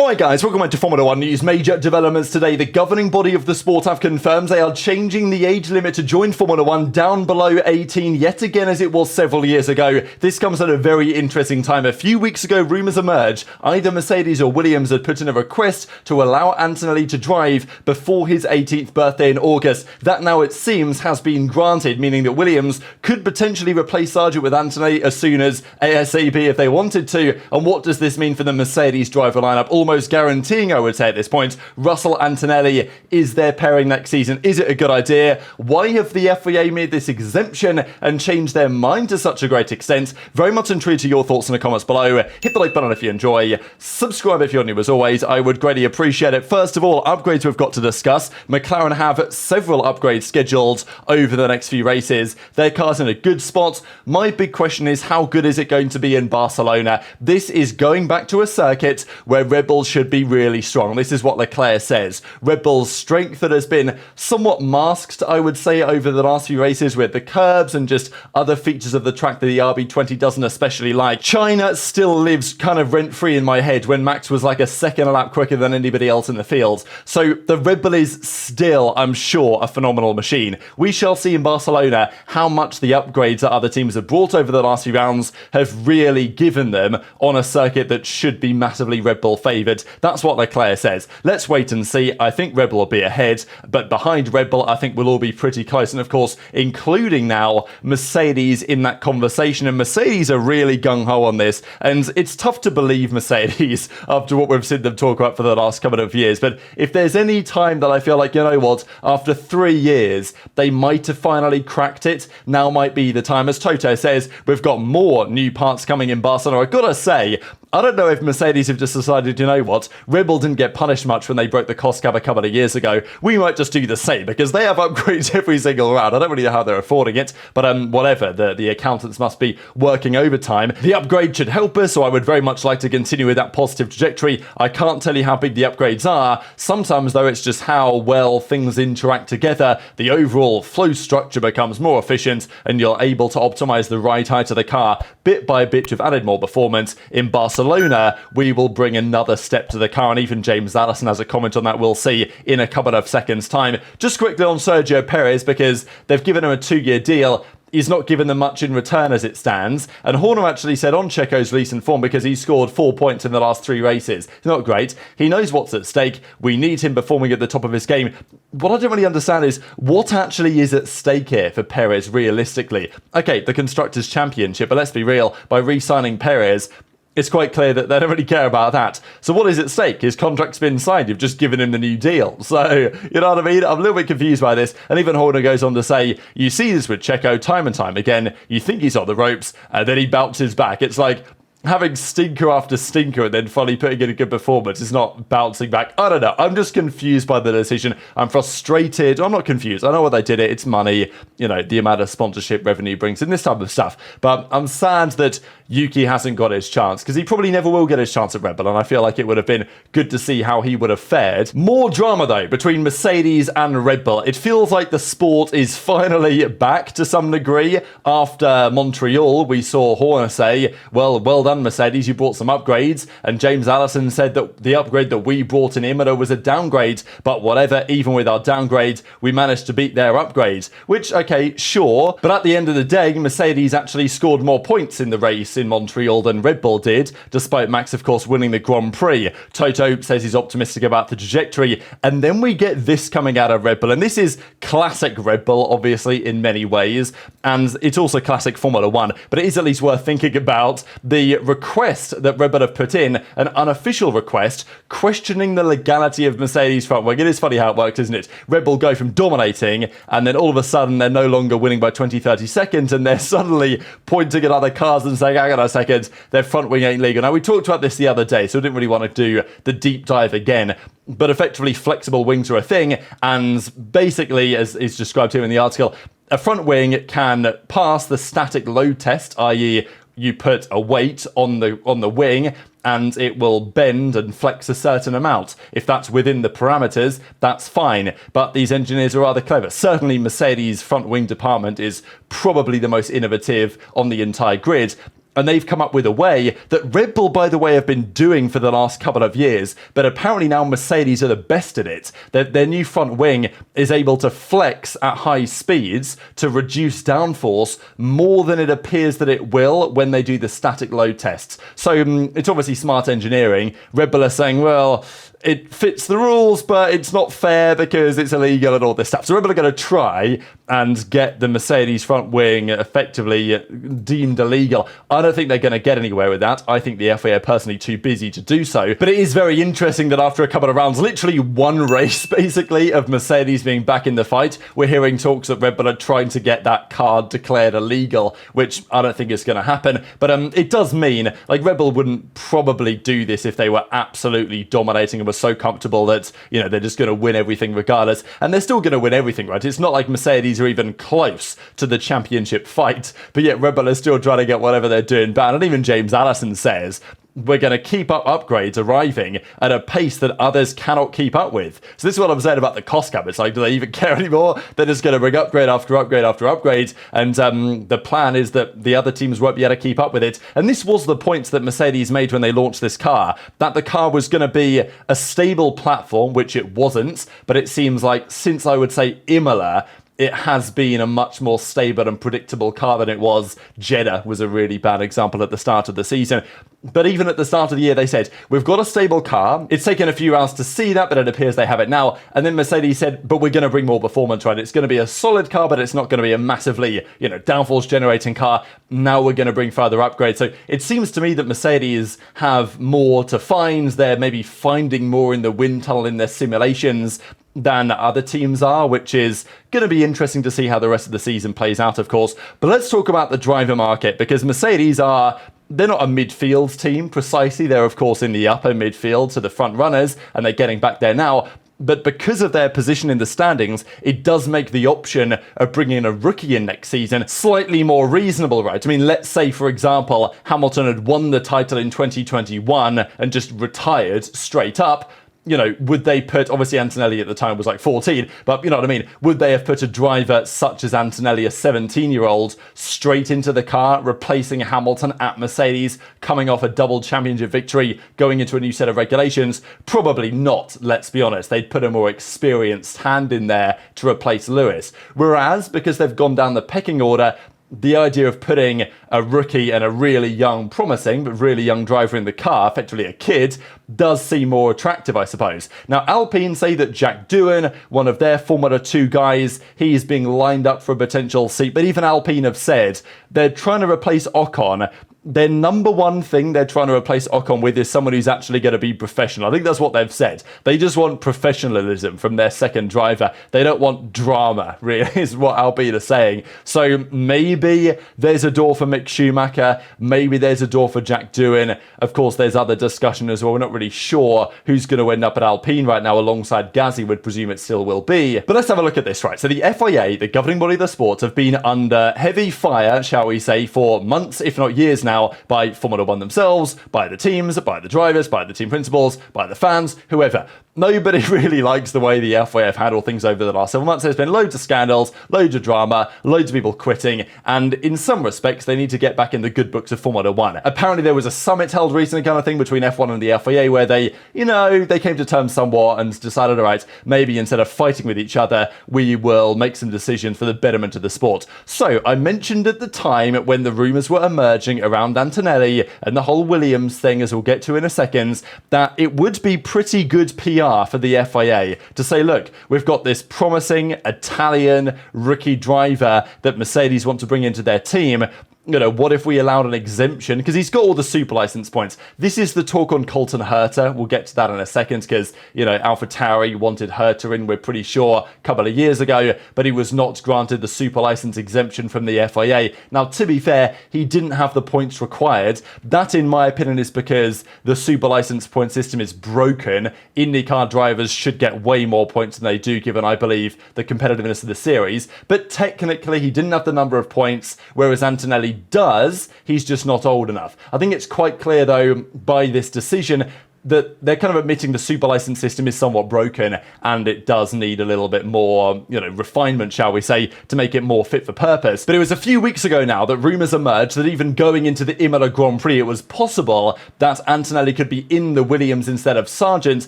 Alright guys, welcome back to Formula 1 news. Major developments today. The governing body of the sport have confirmed they are changing the age limit to join Formula 1 down below 18 yet again as it was several years ago. This comes at a very interesting time. A few weeks ago, rumours emerged either Mercedes or Williams had put in a request to allow Antonelli to drive before his 18th birthday in August. That now it seems has been granted, meaning that Williams could potentially replace Sargeant with Antonelli as soon as ASAP if they wanted to. And what does this mean for the Mercedes driver lineup? Almost guaranteeing, I would say at this point, Russell Antonelli is their pairing next season. Is it a good idea? Why have the FIA made this exemption and changed their mind to such a great extent? Very much intrigued to your thoughts in the comments below. Hit the like button if you enjoy. Subscribe if you're new as always. I would greatly appreciate it. First of all, upgrades we've got to discuss. McLaren have several upgrades scheduled over the next few races. Their car's in a good spot. My big question is, how good is it going to be in Barcelona? This is going back to a circuit where Red Bull should be really strong. This is what Leclerc says. Red Bull's strength that has been somewhat masked, I would say, over the last few races with the curbs and just other features of the track that the RB20 doesn't especially like. China still lives kind of rent-free in my head when Max was like a second a lap quicker than anybody else in the field. So the Red Bull is still, I'm sure, a phenomenal machine. We shall see in Barcelona how much the upgrades that other teams have brought over the last few rounds have really given them on a circuit that should be massively Red Bull favoured. That's what Leclerc says. Let's wait and see. I think Red Bull will be ahead, but behind Red Bull, I think we'll all be pretty close. And of course, including now Mercedes in that conversation. And Mercedes are really gung-ho on this. And it's tough to believe Mercedes after what we've seen them talk about for the last couple of years. But if there's any time that I feel like, you know what, after 3 years, they might have finally cracked it, now might be the time. As Toto says, we've got more new parts coming in Barcelona. I've got to say, I don't know if Mercedes have just decided, you know what, Red Bull didn't get punished much when they broke the cost cap a couple of years ago. We might just do the same because they have upgrades every single round. I don't really know how they're affording it, but whatever. The accountants must be working overtime. The upgrade should help us, so I would very much like to continue with that positive trajectory. I can't tell you how big the upgrades are. Sometimes, though, it's just how well things interact together. The overall flow structure becomes more efficient and you're able to optimize the ride height of the car bit by bit. You've added more performance. In Barcelona, we will bring another step to the car, and even James Allison has a comment on that we'll see in a couple of seconds' time. Just quickly on Sergio Perez, because they've given him a 2-year deal. He's not given them much in return as it stands. And Horner actually said on Checo's recent form, because he scored 4 points in the last 3 races. It's not great. He knows what's at stake. We need him performing at the top of his game. What I don't really understand is what actually is at stake here for Perez realistically. Okay, the Constructors' Championship, but let's be real, by re-signing Perez, it's quite clear that they don't really care about that. So what is at stake? His contract's been signed. You've just given him the new deal. So, you know what I mean? I'm a little bit confused by this. And even Horner goes on to say, you see this with Checo time and time again. You think he's on the ropes, and then he bounces back. It's like having stinker after stinker and then finally putting in a good performance is not bouncing back. I don't know. I'm just confused by the decision. I'm frustrated. I'm not confused. I know why they did it. It's money. You know, the amount of sponsorship revenue brings in this type of stuff. But I'm sad that Yuki hasn't got his chance, because he probably never will get his chance at Red Bull, and I feel like it would have been good to see how he would have fared. More drama, though, between Mercedes and Red Bull. It feels like the sport is finally back to some degree. After Montreal, we saw Horner say, well done, Mercedes, you brought some upgrades, and James Allison said that the upgrade that we brought in Imola was a downgrade, but whatever, even with our downgrade, we managed to beat their upgrade. Which, okay, sure, but at the end of the day, Mercedes actually scored more points in the race in Montreal than Red Bull did, despite Max, of course, winning the Grand Prix. Toto says he's optimistic about the trajectory, and then we get this coming out of Red Bull, and this is classic Red Bull, obviously, in many ways, and it's also classic Formula 1, but it is at least worth thinking about the request that Red Bull have put in, an unofficial request, questioning the legality of Mercedes front wing. It is funny how it works, isn't it? Red Bull go from dominating, and then all of a sudden they're no longer winning by 20-30 seconds, and they're suddenly pointing at other cars and saying, hang on a second, their front wing ain't legal. Now, we talked about this the other day, so I didn't really want to do the deep dive again, but effectively flexible wings are a thing, and basically, as is described here in the article, a front wing can pass the static load test, i.e. you put a weight on the wing and it will bend and flex a certain amount. If that's within the parameters, that's fine. But these engineers are rather clever. Certainly Mercedes' front wing department is probably the most innovative on the entire grid. And they've come up with a way that Red Bull, by the way, have been doing for the last couple of years, but apparently now Mercedes are the best at it. Their new front wing is able to flex at high speeds to reduce downforce more than it appears that it will when they do the static load tests. So it's obviously smart engineering. Red Bull are saying, well, it fits the rules, but it's not fair because it's illegal and all this stuff. So Red Bull are going to try and get the Mercedes front wing effectively deemed illegal. I don't think they're going to get anywhere with that. I think the FIA are personally too busy to do so. But it is very interesting that after a couple of rounds, literally one race basically, of Mercedes being back in the fight, we're hearing talks that Red Bull are trying to get that car declared illegal, which I don't think is going to happen. But it does mean, like, Red Bull wouldn't probably do this if they were absolutely dominating and were so comfortable that, you know, they're just going to win everything regardless. And they're still going to win everything, right? It's not like Mercedes are even close to the championship fight, but yet Red Bull are still trying to get whatever they're doing back. And even James Allison says, we're going to keep up upgrades arriving at a pace that others cannot keep up with. So this is what I'm saying about the cost cap. It's like, do they even care anymore? They're just going to bring upgrade after upgrade after upgrade. And the plan is that the other teams won't be able to keep up with it. And this was the point that Mercedes made when they launched this car, that the car was going to be a stable platform, which it wasn't. But it seems like since, I would say, Imola, it has been a much more stable and predictable car than it was. Jeddah was a really bad example at the start of the season. But even at the start of the year, they said, we've got a stable car. It's taken a few rounds to see that, but it appears they have it now. And then Mercedes said, but we're going to bring more performance, right? It's going to be a solid car, but it's not going to be a massively, downforce generating car. Now we're going to bring further upgrades. So it seems to me that Mercedes have more to find. They're maybe finding more in the wind tunnel in their simulations than other teams are, which is going to be interesting to see how the rest of the season plays out, of course. But let's talk about the driver market, because Mercedes they're not a midfield team precisely. They're, of course, in the upper midfield, so the front runners, and they're getting back there now. But because of their position in the standings, it does make the option of bringing in a rookie in next season slightly more reasonable, right? I mean, let's say, for example, Hamilton had won the title in 2021 and just retired straight up. Would they put, obviously Antonelli at the time was like 14, but you know what I mean? Would they have put a driver such as Antonelli, a 17-year-old, straight into the car, replacing Hamilton at Mercedes, coming off a double championship victory, going into a new set of regulations? Probably not, let's be honest. They'd put a more experienced hand in there to replace Lewis. Whereas, because they've gone down the pecking order, the idea of putting a rookie and a really young, promising, but really young driver in the car, effectively a kid, does seem more attractive, I suppose. Now, Alpine say that Jack Doohan, one of their Formula 2 guys, he's being lined up for a potential seat. But even Alpine have said they're trying to replace Ocon. Their number one thing they're trying to replace Ocon with is someone who's actually going to be professional. I think that's what they've said. They just want professionalism from their second driver. They don't want drama, really, is what Alpine are saying. So maybe there's a door for Mick Schumacher. Maybe there's a door for Jack Doohan. Of course, there's other discussion as well. We're not really sure who's going to end up at Alpine right now alongside Gasly. Would presume it still will be. But let's have a look at this, right? So the FIA, the governing body of the sport, have been under heavy fire, shall we say, for months, if not years now, by Formula 1 themselves, by the teams, by the drivers, by the team principals, by the fans, whoever. Nobody really likes the way the FIA have handled things over the last several months. There's been loads of scandals, loads of drama, loads of people quitting, and in some respects, they need to get back in the good books of Formula 1. Apparently, there was a summit held recently, kind of thing, between F1 and the FIA, where they came to terms somewhat and decided, all right, maybe instead of fighting with each other, we will make some decisions for the betterment of the sport. So, I mentioned at the time, when the rumours were emerging around Antonelli and the whole Williams thing, as we'll get to in a second, that it would be pretty good PR for the FIA to say, look, we've got this promising Italian rookie driver that Mercedes want to bring into their team. What if we allowed an exemption? Because he's got all the super license points. This is the talk on Colton Herta. We'll get to that in a second because, AlphaTauri wanted Herta in, we're pretty sure, a couple of years ago, but he was not granted the super license exemption from the FIA. Now, to be fair, he didn't have the points required. That, in my opinion, is because the super license point system is broken. IndyCar drivers should get way more points than they do, given, I believe, the competitiveness of the series. But technically, he didn't have the number of points, whereas Antonelli does. He's just not old enough. I think it's quite clear, though, by this decision, that they're kind of admitting the super license system is somewhat broken and it does need a little bit more, refinement, shall we say, to make it more fit for purpose. But it was a few weeks ago now that rumours emerged that even going into the Imola Grand Prix, it was possible that Antonelli could be in the Williams instead of Sargeant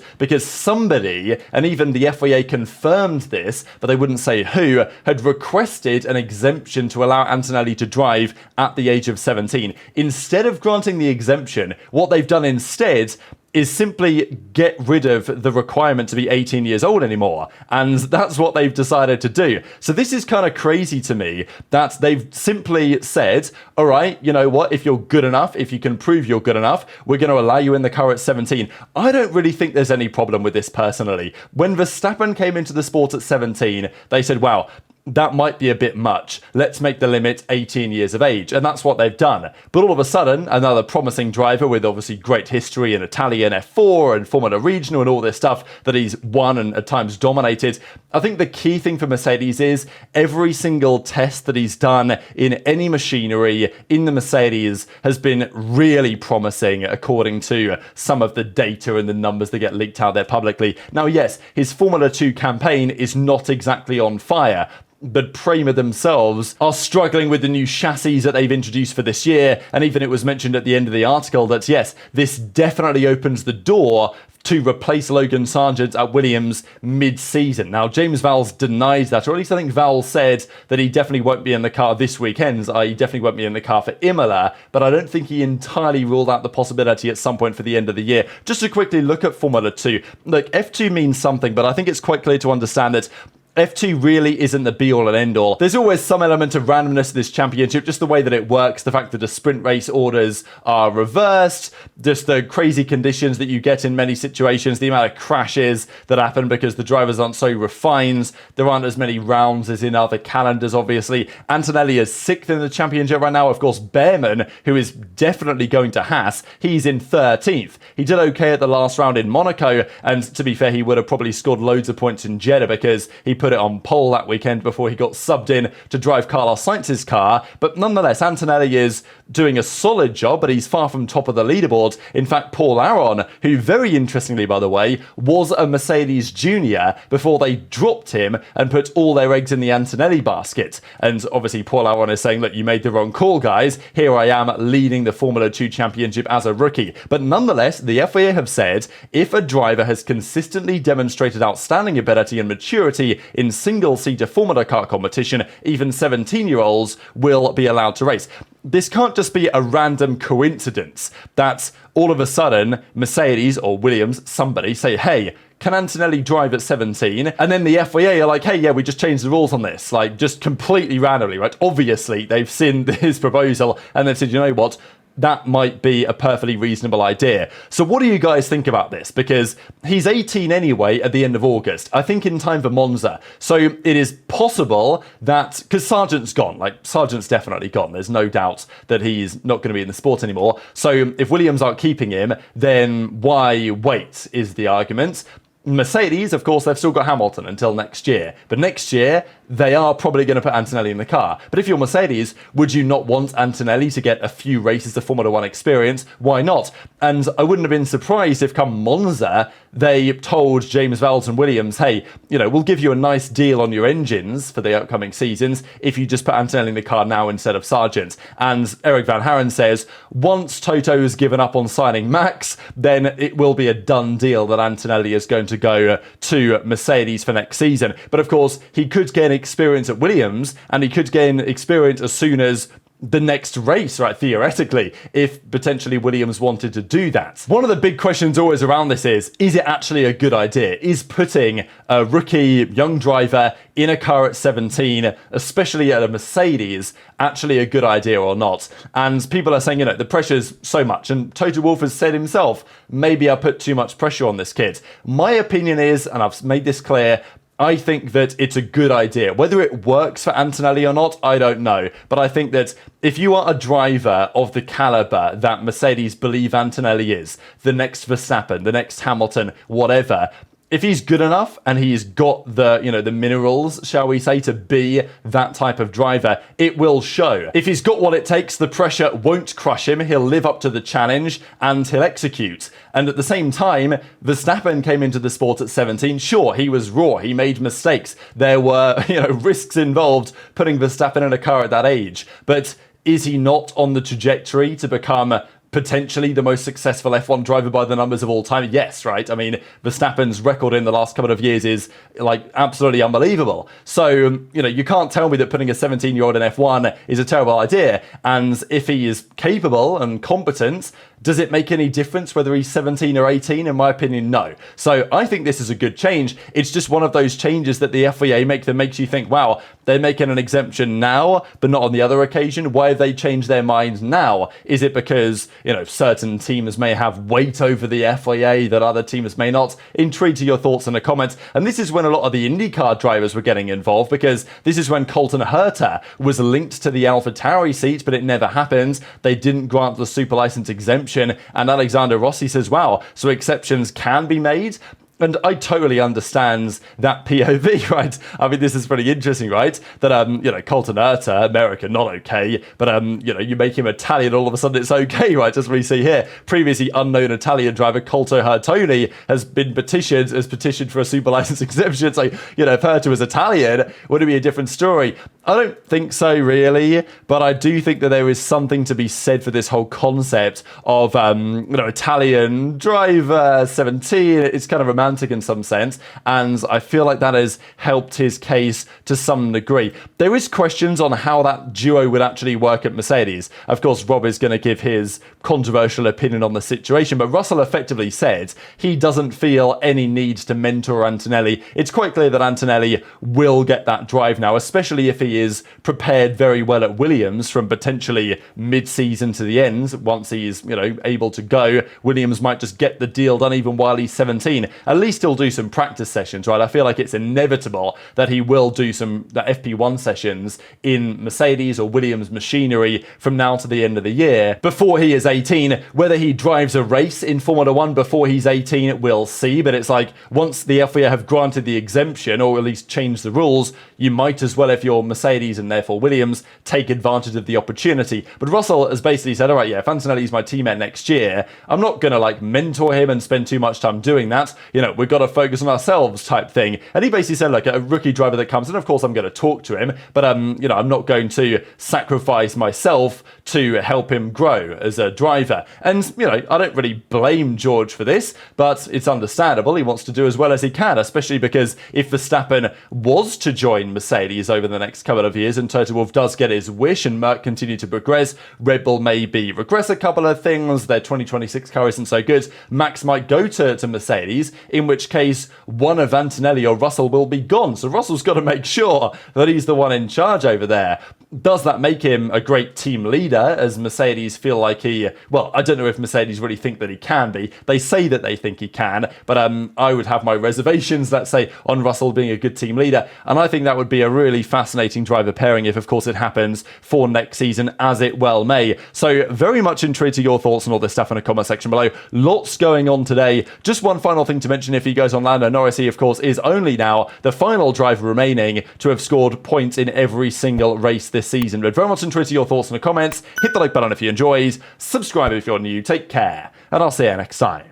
because somebody, and even the FIA confirmed this, but they wouldn't say who, had requested an exemption to allow Antonelli to drive at the age of 17. Instead of granting the exemption, what they've done instead is simply get rid of the requirement to be 18 years old anymore. And that's what they've decided to do. So this is kind of crazy to me that they've simply said, all right, you know what, if you're good enough, if you can prove you're good enough, we're going to allow you in the car at 17. I don't really think there's any problem with this personally. When Verstappen came into the sport at 17, they said, wow, that might be a bit much. Let's make the limit 18 years of age. And that's what they've done. But all of a sudden, another promising driver with obviously great history in Italian F4 and Formula Regional and all this stuff that he's won and at times dominated. I think the key thing for Mercedes is every single test that he's done in any machinery in the Mercedes has been really promising according to some of the data and the numbers that get leaked out there publicly. Now, yes, his Formula 2 campaign is not exactly on fire, but Prema themselves are struggling with the new chassis that they've introduced for this year. And even it was mentioned at the end of the article that, yes, this definitely opens the door to replace Logan Sargeant at Williams mid-season. Now, James Vowles denies that, or at least I think Vowles said that he definitely won't be in the car this weekend, i.e. definitely won't be in the car for Imola, but I don't think he entirely ruled out the possibility at some point for the end of the year. Just to quickly look at Formula 2, look, F2 means something, but I think it's quite clear to understand that F2 really isn't the be-all and end-all. There's always some element of randomness to this championship, just the way that it works, the fact that the sprint race orders are reversed, just the crazy conditions that you get in many situations, the amount of crashes that happen because the drivers aren't so refined, there aren't as many rounds as in other calendars, obviously. Antonelli is 6th in the championship right now. Of course, Behrman, who is definitely going to Haas, he's in 13th. He did okay at the last round in Monaco, and to be fair, he would have probably scored loads of points in Jeddah because he put it on pole that weekend before he got subbed in to drive Carlos Sainz's car. But nonetheless, Antonelli is doing a solid job, but he's far from top of the leaderboard. In fact, Paul Aron, who very interestingly, by the way, was a Mercedes junior before they dropped him and put all their eggs in the Antonelli basket. And obviously, Paul Aron is saying, look, you made the wrong call, guys. Here I am leading the Formula 2 championship as a rookie. But nonetheless, the FIA have said if a driver has consistently demonstrated outstanding ability and maturity in single-seater Formula car competition, even 17-year-olds will be allowed to race. This can't just be a random coincidence that all of a sudden Mercedes or Williams, somebody say, hey, can Antonelli drive at 17? And then the FIA are like, hey, yeah, we just changed the rules on this, like just completely randomly, right? Obviously, they've seen his proposal and they've said, you know what? That might be a perfectly reasonable idea. So what do you guys think about this? Because he's 18 anyway at the end of August, I think in time for Monza. So it is possible that, because Sargeant's gone, like Sargeant's definitely gone. There's no doubt that he's not going to be in the sport anymore. So if Williams aren't keeping him, then why wait is the argument. Mercedes, of course, they've still got Hamilton until next year. But next year, they are probably going to put Antonelli in the car. But if you're Mercedes, would you not want Antonelli to get a few races of Formula 1 experience? Why not? And I wouldn't have been surprised if come Monza, they told James Vowles and Williams, hey, we'll give you a nice deal on your engines for the upcoming seasons if you just put Antonelli in the car now instead of Sargeant. And Eric Van Haren says, once Toto has given up on signing Max, then it will be a done deal that Antonelli is going to go to Mercedes for next season. But of course, he could gain experience at Williams and he could gain experience as soon as the next race, right, theoretically, if potentially Williams wanted to do that. One of the big questions always around this is it actually a good idea? Is putting a rookie young driver in a car at 17, especially at a Mercedes, actually a good idea or not? And people are saying, the pressure's so much. And Toto Wolff has said himself, maybe I put too much pressure on this kid. My opinion is, and I've made this clear, I think that it's a good idea. Whether it works for Antonelli or not, I don't know. But I think that if you are a driver of the caliber that Mercedes believe Antonelli is, the next Verstappen, the next Hamilton, whatever, if he's good enough and he's got the, the minerals, shall we say, to be that type of driver, it will show. If he's got what it takes, the pressure won't crush him. He'll live up to the challenge and he'll execute. And at the same time, Verstappen came into the sport at 17. Sure, he was raw. He made mistakes. There were, risks involved putting Verstappen in a car at that age. But is he not on the trajectory to become potentially the most successful F1 driver by the numbers of all time? Yes, right? I mean, Verstappen's record in the last couple of years is absolutely unbelievable. So, you can't tell me that putting a 17-year-old in F1 is a terrible idea. And if he is capable and competent, does it make any difference whether he's 17 or 18? In my opinion, no. So I think this is a good change. It's just one of those changes that the FIA make that makes you think, wow, they're making an exemption now, but not on the other occasion. Why have they changed their minds now? Is it because, certain teams may have weight over the FIA that other teams may not? Intrigued to your thoughts in the comments. And this is when a lot of the IndyCar drivers were getting involved, because this is when Colton Herta was linked to the AlphaTauri seat, but it never happened. They didn't grant the super license exemption. And Alexander Rossi says, wow, so exceptions can be made? And I totally understand that POV, right? I mean, this is pretty interesting, right? That, Colton Herta, American, not okay. But, you make him Italian, all of a sudden it's okay, right? As we see here. Previously unknown Italian driver Colto Hertoni has petitioned for a super license exemption. So, if Herta was Italian, would it be a different story? I don't think so, really. But I do think that there is something to be said for this whole concept of, Italian driver, 17. It's kind of romantic in some sense, and I feel like that has helped his case to some degree. There is questions on how that duo would actually work at Mercedes. Of course, Rob is going to give his controversial opinion on the situation, but Russell effectively said he doesn't feel any need to mentor Antonelli. It's quite clear that Antonelli will get that drive now, especially if he is prepared very well at Williams from potentially mid-season to the end. Once he's, able to go, Williams might just get the deal done even while he's 17. At least he'll do some practice sessions, right? I feel like it's inevitable that he will do some FP1 sessions in Mercedes or Williams machinery from now to the end of the year before he is 18. Whether he drives a race in Formula 1 before he's 18, we'll see. But it's like, once the FIA have granted the exemption, or at least changed the rules, you might as well, if you're Mercedes and therefore Williams, take advantage of the opportunity. But Russell has basically said, all right, yeah, if Antonelli's my teammate next year, I'm not going to mentor him and spend too much time doing that. We've got to focus on ourselves type thing. And he basically said, a rookie driver that comes in, of course I'm going to talk to him, but I'm not going to sacrifice myself to help him grow as a driver. And, I don't really blame George for this, but it's understandable. He wants to do as well as he can, especially because if Verstappen was to join Mercedes over the next couple of years and Toto Wolff does get his wish and Merc continue to progress, Red Bull maybe regress a couple of things, their 2026 car isn't so good, Max might go to Mercedes, in which case one of Antonelli or Russell will be gone. So Russell's got to make sure that he's the one in charge over there. Does that make him a great team leader, as Mercedes feel like I don't know if Mercedes really think that he can be. They say that they think he can, but I would have my reservations, let's say, on Russell being a good team leader. And I think that would be a really fascinating driver pairing if, of course, it happens for next season, as it well may. So very much intrigued to your thoughts on all this stuff in the comment section below. Lots going on today. Just one final thing to mention, if he goes on Lando Norris, he, of course, is only now the final driver remaining to have scored points in every single race this season. But very much intrigued to your thoughts in the comments. Hit the like button if you enjoyed. Subscribe if you're new. Take care. And I'll see you next time.